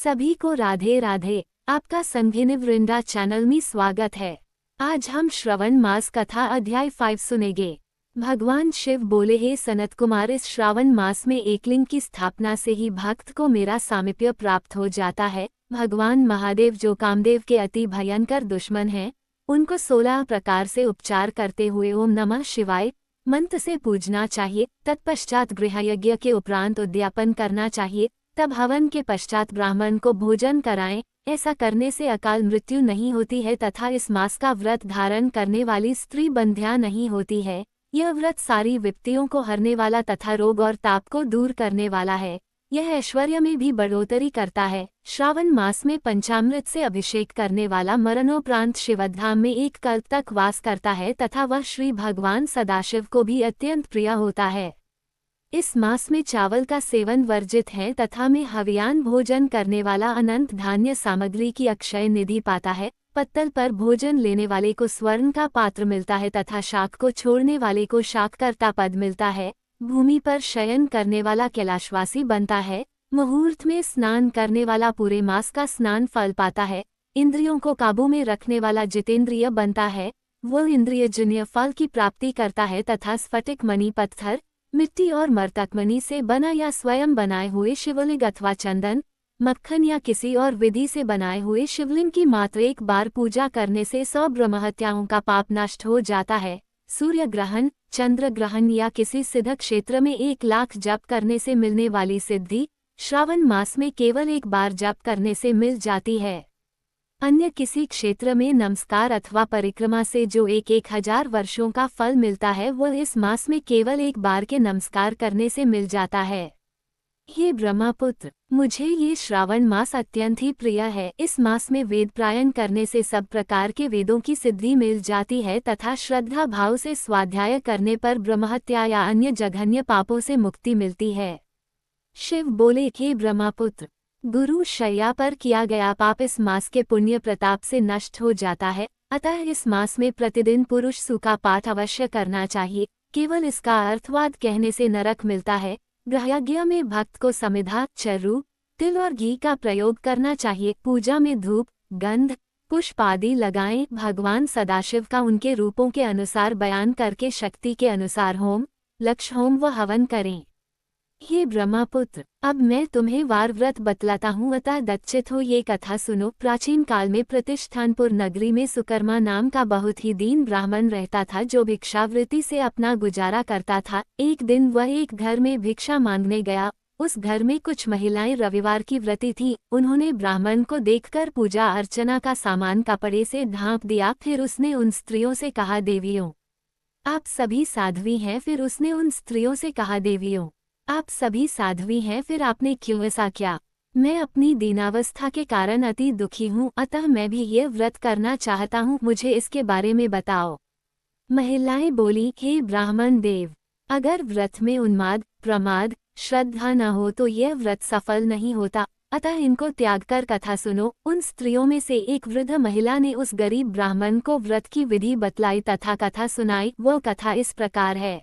सभी को राधे राधे। आपका संघिनी वृंदा चैनल में स्वागत है। आज हम श्रवण मास कथा अध्याय 5 सुनेंगे। भगवान शिव बोले, हे सनत कुमार, इस श्रावण मास में एकलिंग की स्थापना से ही भक्त को मेरा सामीप्य प्राप्त हो जाता है। भगवान महादेव जो कामदेव के अति भयंकर दुश्मन हैं, उनको 16 प्रकार से उपचार करते हुए ओम नमः शिवाय मंत्र से पूजना चाहिए। तत्पश्चात गृहयज्ञ के उपरांत उद्यापन करना चाहिए। तब हवन के पश्चात ब्राह्मण को भोजन कराएं। ऐसा करने से अकाल मृत्यु नहीं होती है तथा इस मास का व्रत धारण करने वाली स्त्री बंध्या नहीं होती है। यह व्रत सारी विपत्तियों को हरने वाला तथा रोग और ताप को दूर करने वाला है। यह ऐश्वर्य में भी बढ़ोतरी करता है। श्रावण मास में पंचामृत से अभिषेक करने वाला मरणोपरांत शिवधाम में 1 कल्प तक वास करता है तथा वह श्री भगवान सदाशिव को भी अत्यंत प्रिय होता है। इस मास में चावल का सेवन वर्जित है तथा में हवियान भोजन करने वाला अनंत धान्य सामग्री की अक्षय निधि पाता है। पत्तल पर भोजन लेने वाले को स्वर्ण का पात्र मिलता है तथा शाक को छोड़ने वाले को शाककर्ता पद मिलता है। भूमि पर शयन करने वाला कैलाशवासी बनता है। मुहूर्त में स्नान करने वाला पूरे मास का स्नान फल पाता है। इंद्रियों को काबू में रखने वाला जितेंद्रिय बनता है। वो इंद्रियजन्य फल की प्राप्ति करता है तथा स्फटिक मणि, पत्थर, मिट्टी और मरतकमणि से बना या स्वयं बनाए हुए शिवलिंग अथवा चंदन, मक्खन या किसी और विधि से बनाए हुए शिवलिंग की मात्र 1 बार पूजा करने से 100 ब्रह्महत्याओं का पाप नष्ट हो जाता है। सूर्य ग्रहण, चंद्र ग्रहण या किसी सिद्ध क्षेत्र में 1 लाख जप करने से मिलने वाली सिद्धि श्रावण मास में केवल 1 बार जप करने से मिल जाती है। अन्य किसी क्षेत्र में नमस्कार अथवा परिक्रमा से जो 1000 वर्षों का फल मिलता है, वह इस मास में केवल 1 बार के नमस्कार करने से मिल जाता है। हे ब्रह्मपुत्र, मुझे ये श्रावण मास अत्यंत ही प्रिय है। इस मास में वेद पारायण करने से सब प्रकार के वेदों की सिद्धि मिल जाती है तथा श्रद्धा भाव से स्वाध्याय करने पर ब्रह्महत्या या अन्य जघन्य पापों से मुक्ति मिलती है। शिव बोले, हे ब्रह्मपुत्र, गुरु शैया पर किया गया पाप इस मास के पुण्य प्रताप से नष्ट हो जाता है। अतः इस मास में प्रतिदिन पुरुष सु का पाठ अवश्य करना चाहिए। केवल इसका अर्थवाद कहने से नरक मिलता है। गृहयज्ञ में भक्त को समिधा, चर्रू, तिल और घी का प्रयोग करना चाहिए। पूजा में धूप, गंध, पुष्प आदि लगाएं। भगवान सदाशिव का उनके रूपों के अनुसार बयान करके शक्ति के अनुसार होम, लक्ष्य होम व हवन करें। हे ब्रह्मपुत्र, अब मैं तुम्हें वार व्रत बतलाता हूँ, अतः दच्चित हो ये कथा सुनो। प्राचीन काल में प्रतिष्ठानपुर नगरी में सुकर्मा नाम का बहुत ही दीन ब्राह्मण रहता था, जो भिक्षावृत्ति से अपना गुजारा करता था। एक दिन वह एक घर में भिक्षा मांगने गया। उस घर में कुछ महिलाएं रविवार की व्रती थीं। उन्होंने ब्राह्मण को देखकर पूजा अर्चना का सामान कपड़े से ढांप दिया। फिर उसने उन स्त्रियों से कहा, देवियों, आप सभी साध्वी हैं। फिर उसने उन स्त्रियों से कहा, देवियों, आप सभी साध्वी हैं, फिर आपने क्यों ऐसा किया? मैं अपनी दीनावस्था के कारण अति दुखी हूँ, अतः मैं भी ये व्रत करना चाहता हूँ, मुझे इसके बारे में बताओ। महिलाएं बोली, हे ब्राह्मण देव, अगर व्रत में उन्माद, प्रमाद, श्रद्धा न हो तो यह व्रत सफल नहीं होता, अतः इनको त्याग कर कथा सुनो। उन स्त्रियों में से एक वृद्ध महिला ने उस गरीब ब्राह्मण को व्रत की विधि बतलाई तथा कथा सुनाई। वो कथा इस प्रकार है।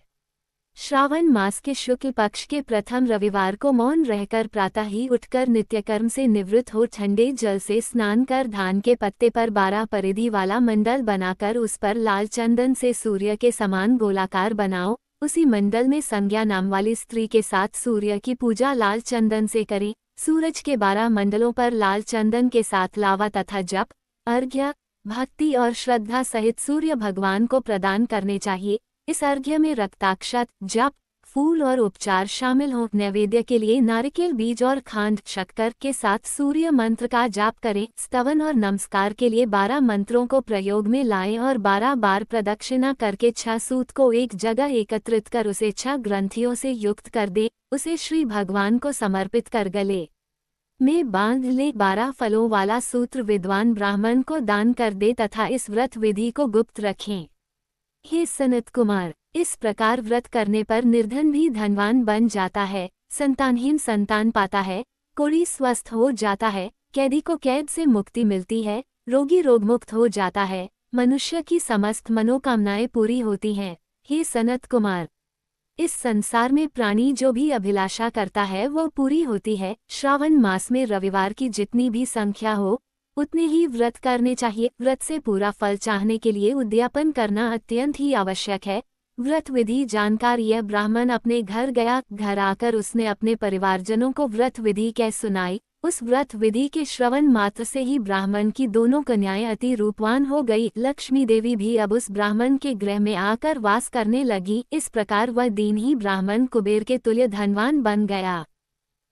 श्रावण मास के शुक्ल पक्ष के प्रथम रविवार को मौन रहकर प्रातः ही उठकर नित्यकर्म से निवृत्त हो ठंडे जल से स्नान कर धान के पत्ते पर 12 परिधि वाला मंडल बनाकर उस पर लाल चंदन से सूर्य के समान गोलाकार बनाओ। उसी मंडल में संज्ञा नाम वाली स्त्री के साथ सूर्य की पूजा लाल चंदन से करें। सूरज के 12 मंडलों पर लाल चंदन के साथ लावा तथा जप, अर्घ्य, भक्ति और श्रद्धा सहित सूर्य भगवान को प्रदान करने चाहिए। इस अर्घ्य में रक्ताक्षत, जप, फूल और उपचार शामिल हों। नैवेद्य के लिए नारिकेल बीज और खांड शक्कर के साथ सूर्य मंत्र का जाप करें। स्तवन और नमस्कार के लिए 12 मंत्रों को प्रयोग में लाएं और 12 बार प्रदक्षिणा करके 6 सूत को एक जगह एकत्रित कर उसे 6 ग्रंथियों से युक्त कर दे। उसे श्री भगवान को समर्पित कर गले में बांध ले। 12 फलों वाला सूत्र विद्वान ब्राह्मण को दान कर दे तथा इस व्रत विधि को गुप्त रखें। हे सनत कुमार, इस प्रकार व्रत करने पर निर्धन भी धनवान बन जाता है, संतानहीन संतान पाता है, कोढ़ी स्वस्थ हो जाता है, कैदी को कैद से मुक्ति मिलती है, रोगी रोगमुक्त हो जाता है, मनुष्य की समस्त मनोकामनाएं पूरी होती हैं। हे सनत कुमार, इस संसार में प्राणी जो भी अभिलाषा करता है वो पूरी होती है। श्रावण मास में रविवार की जितनी भी संख्या हो उतने ही व्रत करने चाहिए। व्रत से पूरा फल चाहने के लिए उद्यापन करना अत्यंत ही आवश्यक है। व्रत विधि जानकार यह ब्राह्मण अपने घर गया। घर आकर उसने अपने परिवारजनों को व्रत विधि कह सुनाई। उस व्रत विधि के श्रवण मात्र से ही ब्राह्मण की दोनों कन्याएं अति रूपवान हो गई। लक्ष्मी देवी भी अब उस ब्राह्मण के गृह में आकर वास करने लगी। इस प्रकार वह दीनही ब्राह्मण कुबेर के तुल्य धनवान बन गया।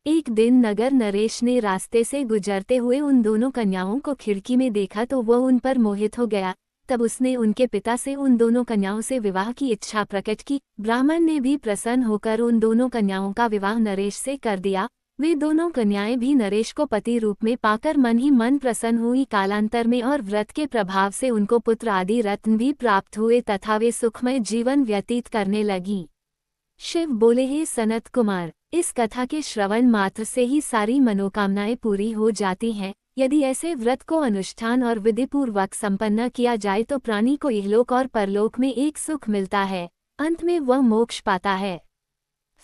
एक दिन नगर नरेश ने रास्ते से गुजरते हुए उन दोनों कन्याओं को खिड़की में देखा तो वह उन पर मोहित हो गया। तब उसने उनके पिता से उन दोनों कन्याओं से विवाह की इच्छा प्रकट की। ब्राह्मण ने भी प्रसन्न होकर उन दोनों कन्याओं का विवाह नरेश से कर दिया। वे दोनों कन्याएं भी नरेश को पति रूप में पाकर मन ही मन प्रसन्न हुई। कालांतर में और व्रत के प्रभाव से उनको पुत्र आदि रत्न भी प्राप्त हुए तथा वे सुखमय जीवन व्यतीत करने लगी। शिव बोले, हे सनत कुमार, इस कथा के श्रवण मात्र से ही सारी मनोकामनाएं पूरी हो जाती हैं। यदि ऐसे व्रत को अनुष्ठान और विधिपूर्वक संपन्न किया जाए तो प्राणी को इहलोक और परलोक में एक सुख मिलता है, अंत में वह मोक्ष पाता है।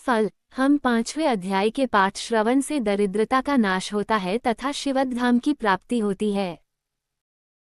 फल, हम 5वें अध्याय के पाठ श्रवण से दरिद्रता का नाश होता है तथा शिवधाम की प्राप्ति होती है।